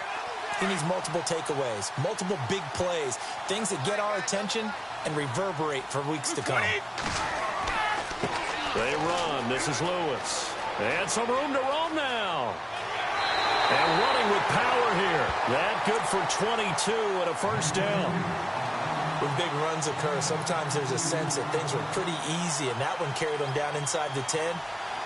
he needs multiple takeaways, multiple big plays, things that get our attention and reverberate for weeks to come. They run. This is Lewis. And some room to roam now. And running with power here. That good for 22 and a first down. When big runs occur, sometimes there's a sense that things were pretty easy, and that one carried them down inside the 10.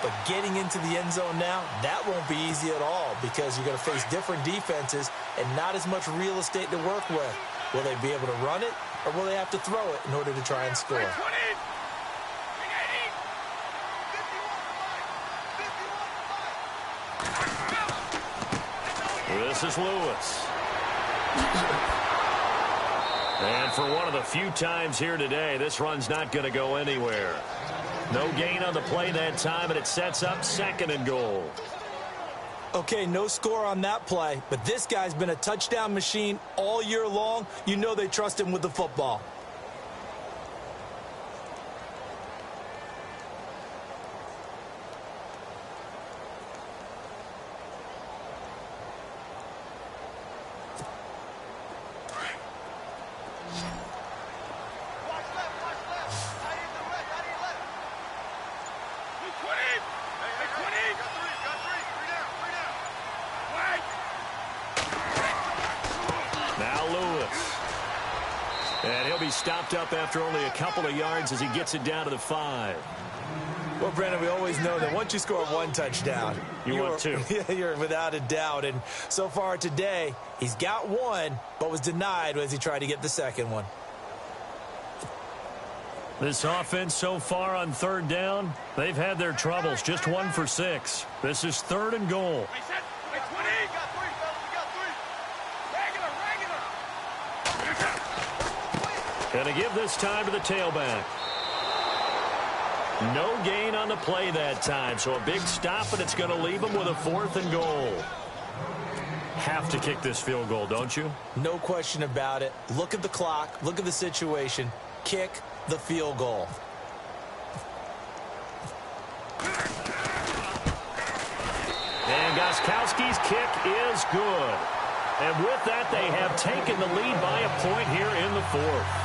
But getting into the end zone now, that won't be easy at all, because you're going to face different defenses and not as much real estate to work with. Will they be able to run it, or will they have to throw it in order to try and score? This is Lewis. And for one of the few times here today, this run's not going to go anywhere. No gain on the play that time, and it sets up 2nd and goal. Okay, no score on that play, but this guy's been a touchdown machine all year long. You know they trust him with the football. And he'll be stopped up after only a couple of yards as he gets it down to the 5. Well, Brandon, we always know that once you score one touchdown, you want two. You're without a doubt. And so far today, he's got one, but was denied as he tried to get the second one. This offense so far on third down, they've had their troubles. Just 1 for 6. This is 3rd and goal. Going to give this time to the tailback. No gain on the play that time, so a big stop, and it's going to leave them with a 4th and goal. Have to kick this field goal, don't you? No question about it. Look at the clock. Look at the situation. Kick the field goal. And Gostkowski's kick is good. And with that, they have taken the lead by a point here in the 4th.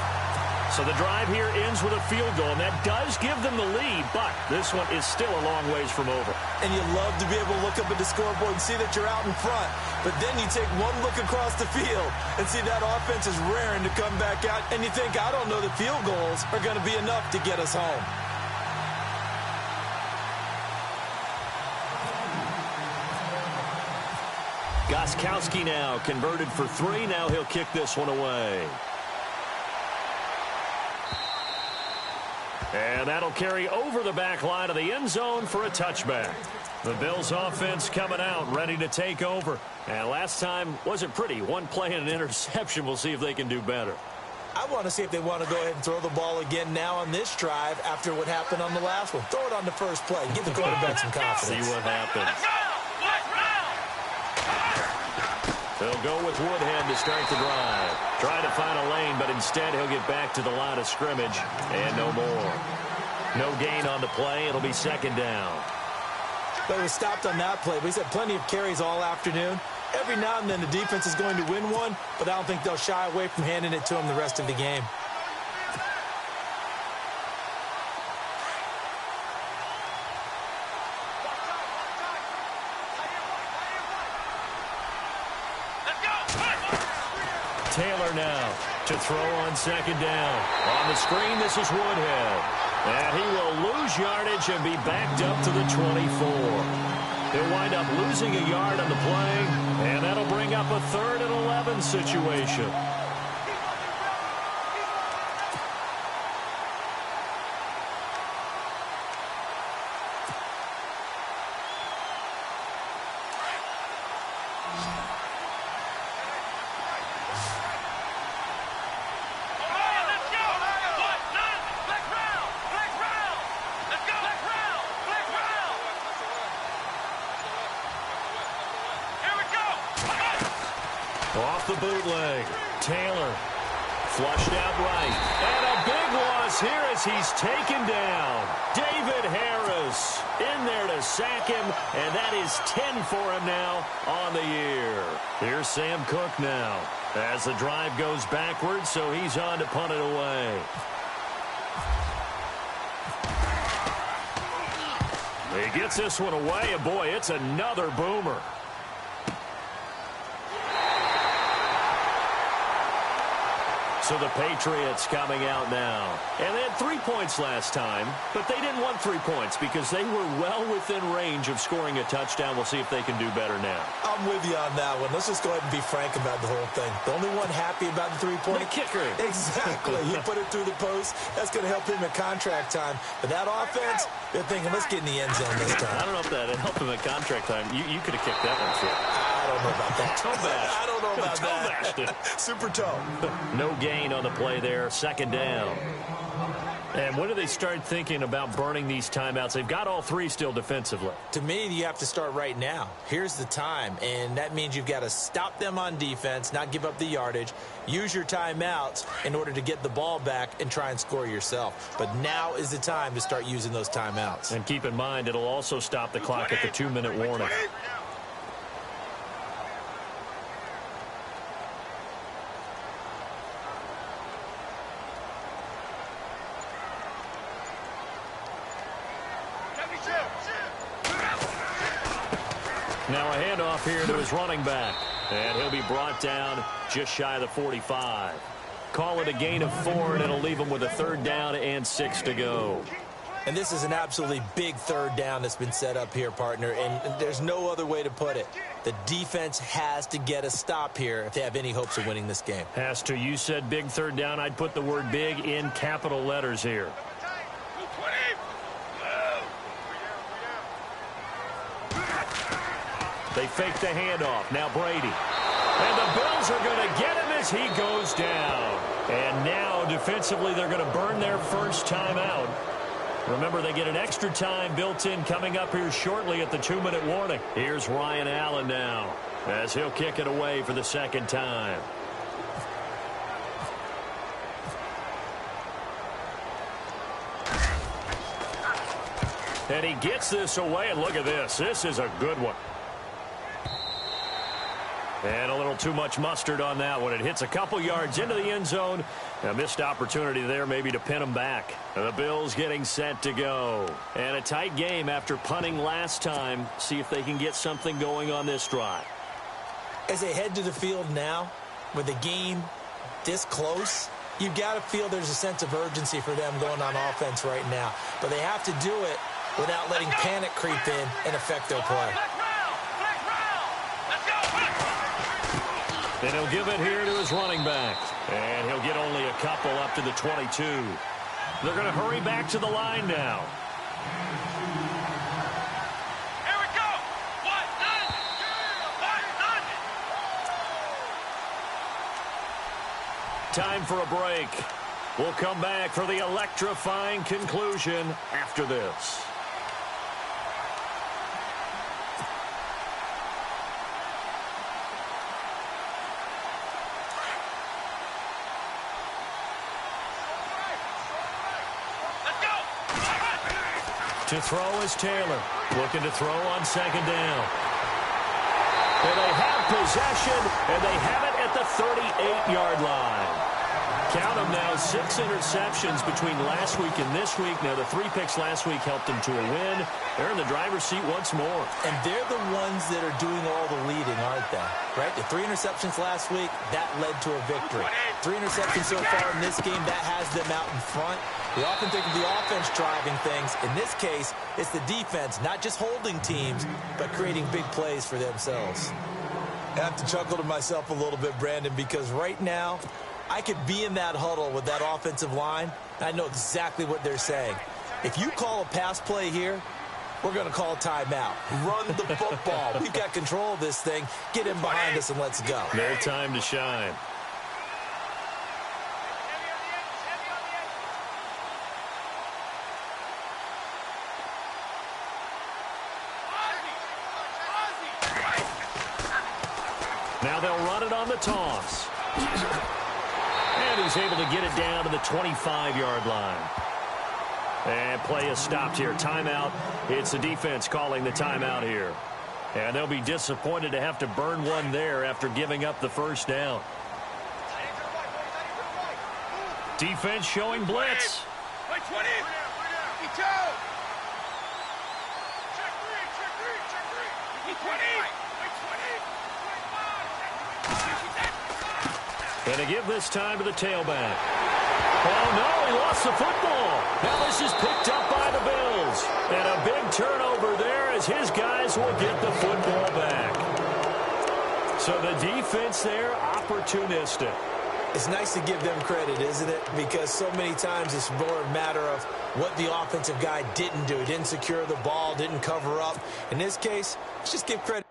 So the drive here ends with a field goal, and that does give them the lead, but this one is still a long ways from over. And you love to be able to look up at the scoreboard and see that you're out in front, but then you take one look across the field and see that offense is raring to come back out, and you think, I don't know that field goals are going to be enough to get us home. Gostkowski now converted for 3. Now he'll kick this one away. And that'll carry over the back line of the end zone for a touchback. The Bills offense coming out, ready to take over. And last time wasn't pretty. One play and an interception. We'll see if they can do better. I want to see if they want to go ahead and throw the ball again now on this drive after what happened on the last one. Throw it on the first play. Give the quarterback some confidence. See what happens. They'll go with Woodhead to start the drive. Trying to find a lane, but instead he'll get back to the line of scrimmage and no more. No gain on the play. It'll be 2nd down. But it was stopped on that play. He's had plenty of carries all afternoon. Every now and then the defense is going to win one, but I don't think they'll shy away from handing it to him the rest of the game. Taylor now to throw on 2nd down. On the screen, this is Woodhead. And he will lose yardage and be backed up to the 24. He'll wind up losing a yard on the play, and that'll bring up a 3rd and 11 situation. Off the bootleg, Taylor flushed out right. And a big loss here as he's taken down. David Harris in there to sack him, and that is 10 for him now on the year. Here's Sam Cook now as the drive goes backwards, so he's on to punt it away. He gets this one away, and boy, it's another boomer. So the Patriots coming out now. And they had 3 points last time, but they didn't want 3 points because they were well within range of scoring a touchdown. We'll see if they can do better now. I'm with you on that one. Let's just go ahead and be frank about the whole thing. The only one happy about the 3-point. The kicker. Exactly. He put it through the post. That's going to help him at contract time. But that offense, they're thinking, let's get in the end zone this time. I don't know if that helped him at contract time. You could have kicked that one too. I don't know about that. Toe bash. I don't know about toe that. Bashed it. Super toe. No gain on the play there. 2nd down. And when do they start thinking about burning these timeouts? They've got all 3 still defensively. To me, you have to start right now. Here's the time, and that means you've got to stop them on defense, not give up the yardage, use your timeouts in order to get the ball back and try and score yourself. But now is the time to start using those timeouts. And keep in mind, it'll also stop the clock at the 2-minute warning. Now a handoff here to his running back. And he'll be brought down just shy of the 45. Call it a gain of 4, and it'll leave them with a 3rd down and 6 to go. And this is an absolutely big 3rd down that's been set up here, partner, and there's no other way to put it. The defense has to get a stop here if they have any hopes of winning this game. Has to. You said big 3rd down. I'd put the word big in capital letters here. They fake the handoff. Now Brady. And the Bills are going to get him as he goes down. And now defensively they're going to burn their first timeout. Remember, they get an extra time built in coming up here shortly at the 2-minute warning. Here's Ryan Allen now as he'll kick it away for the 2nd time. And he gets this away, and look at this. This is a good one. And a little too much mustard on that one. It hits a couple yards into the end zone. A missed opportunity there maybe to pin them back. The Bills getting set to go. And a tight game after punting last time. See if they can get something going on this drive. As they head to the field now, with the game this close, you've got to feel there's a sense of urgency for them going on offense right now. But they have to do it without letting panic creep in and affect their play. And he'll give it here to his running back. And he'll get only a couple up to the 22. They're going to hurry back to the line now. Here we go. Time for a break. We'll come back for the electrifying conclusion after this. To throw is Taylor. Looking to throw on 2nd down. And they have possession, and they have it at the 38-yard line. Count them now, 6 interceptions between last week and this week. Now, the 3 picks last week helped them to a win. They're in the driver's seat once more. And they're the ones that are doing all the leading, aren't they? Right? The 3 interceptions last week, that led to a victory. 3 interceptions so far in this game, that has them out in front. We often think of the offense driving things. In this case, it's the defense, not just holding teams, but creating big plays for themselves. I have to chuckle to myself a little bit, Brandon, because right now, I could be in that huddle with that offensive line, and I know exactly what they're saying. If you call a pass play here, we're going to call a timeout. Run the football. We've got control of this thing. Get in behind us and let's go. No time to shine. Now they'll run it on the toss. And he's able to get it down to the 25-yard line. And play is stopped here. Timeout. It's the defense calling the timeout here. And they'll be disappointed to have to burn one there after giving up the first down. Defense showing blitz. Play 20. Check 3. Check 3. 20. And to give this time to the tailback. Oh, no, he lost the football. Now this is picked up by the Bills. And a big turnover there as his guys will get the football back. So the defense there, opportunistic. It's nice to give them credit, isn't it? Because so many times it's more a matter of what the offensive guy didn't do. He didn't secure the ball, didn't cover up. In this case, let's just give credit.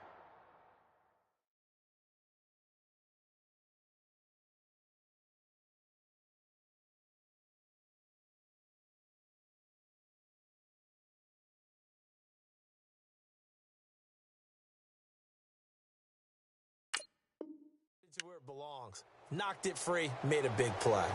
To where it belongs. Knocked it free, made a big play.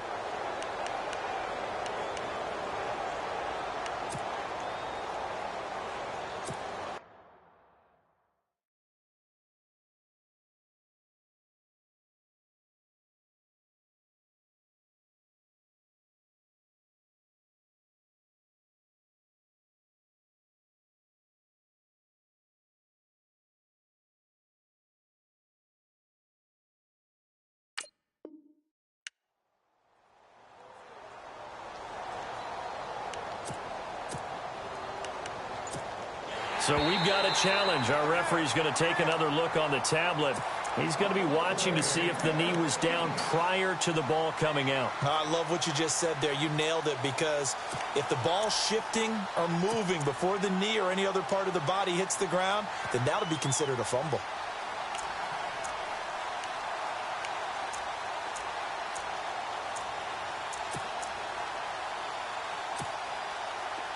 So we've got a challenge. Our referee's going to take another look on the tablet. He's going to be watching to see if the knee was down prior to the ball coming out. I love what you just said there. You nailed it, because if the ball's shifting or moving before the knee or any other part of the body hits the ground, then that'll be considered a fumble.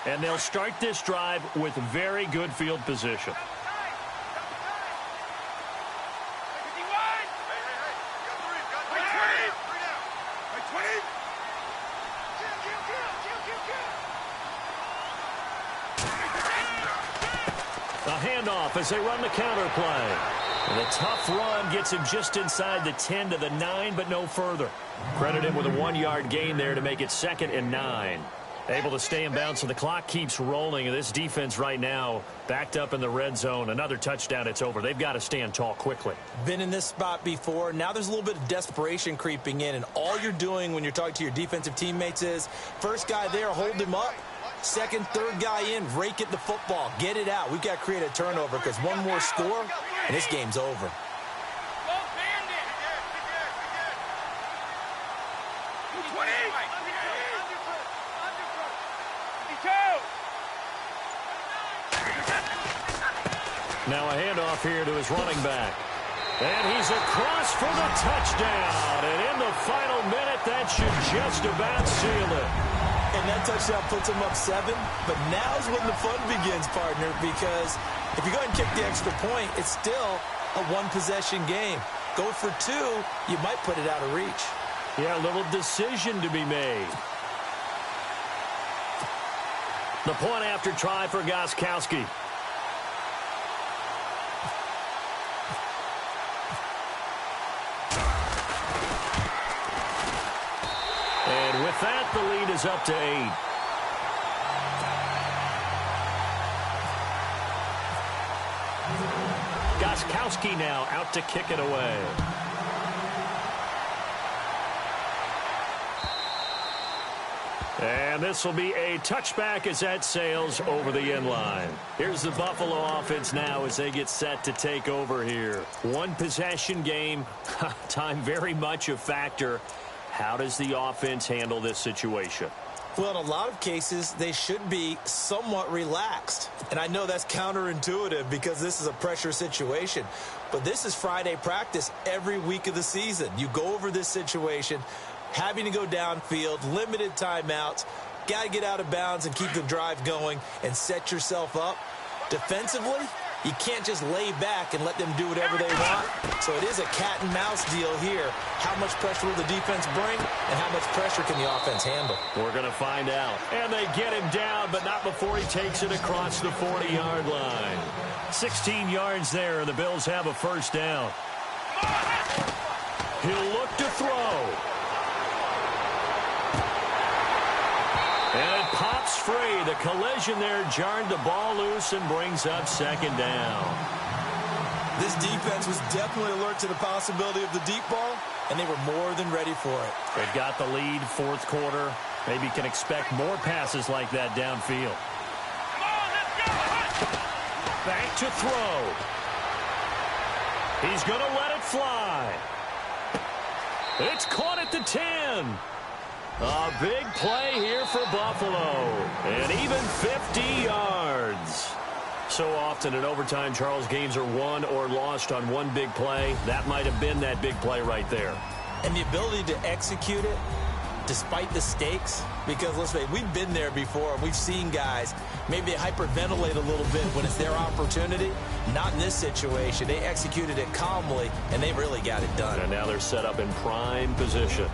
And they'll start this drive with very good field position. A handoff as they run the counter play. And a tough run gets him just inside the 10 to the 9, but no further. Credit him with a 1-yard gain there to make it 2nd and 9. Able to stay in bounds, and the clock keeps rolling. And this defense right now backed up in the red zone. Another touchdown, it's over. They've got to stand tall quickly. Been in this spot before. Now there's a little bit of desperation creeping in, and all you're doing when you're talking to your defensive teammates is, first guy there, hold him up. Second, third guy in, rake at the football. Get it out. We've got to create a turnover, because one more score, and this game's over. Now a handoff here to his running back. And he's across for the touchdown. And in the final minute, that should just about seal it. And that touchdown puts him up 7. But now's when the fun begins, partner, because if you go ahead and kick the extra point, it's still a one-possession game. Go for 2, you might put it out of reach. Yeah, a little decision to be made. The point after try for Gostkowski. And with that, the lead is up to 8. Gostkowski now out to kick it away. And this will be a touchback as that sails over the end line. Here's the Buffalo offense now as they get set to take over here. One possession game, time very much a factor. How does the offense handle this situation? Well, in a lot of cases, they should be somewhat relaxed. And I know that's counterintuitive because this is a pressure situation. But this is Friday practice every week of the season. You go over this situation, having to go downfield, limited timeouts, got to get out of bounds and keep the drive going and set yourself up. Defensively, you can't just lay back and let them do whatever they want. So it is a cat and mouse deal here. How much pressure will the defense bring, and how much pressure can the offense handle? We're going to find out. And they get him down, but not before he takes it across the 40-yard line. 16 yards there, and the Bills have a first down. He'll look to throw. And it pops free. The collision there jarred the ball loose and brings up second down. This defense was definitely alert to the possibility of the deep ball, and they were more than ready for it. They've got the lead, fourth quarter. Maybe can expect more passes like that downfield. Back to throw. He's going to let it fly. It's caught at the 10. A big play here for Buffalo. And even 50 yards. So often in overtime, Charles, games are won or lost on one big play. That might have been that big play right there. And the ability to execute it despite the stakes, because let's face it, we've been there before. We've seen guys, maybe they hyperventilate a little bit when it's their opportunity. Not in this situation. They executed it calmly, and they really got it done. And now they're set up in prime position.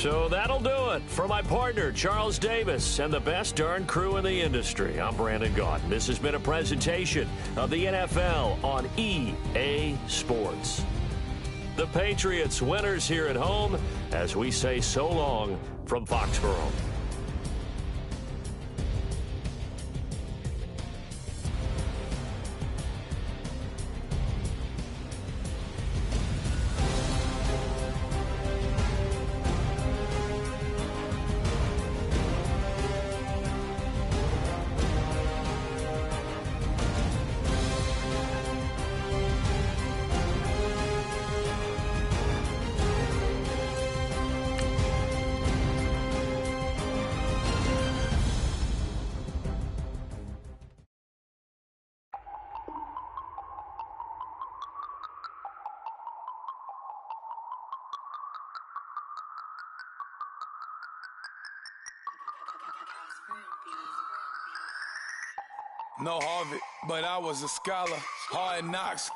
So that'll do it. For my partner, Charles Davis, and the best darn crew in the industry, I'm Brandon Gaudin. This has been a presentation of the NFL on EA Sports. The Patriots winners here at home as we say so long from Foxborough. No Harvard, but I was a scholar. Hard knocks,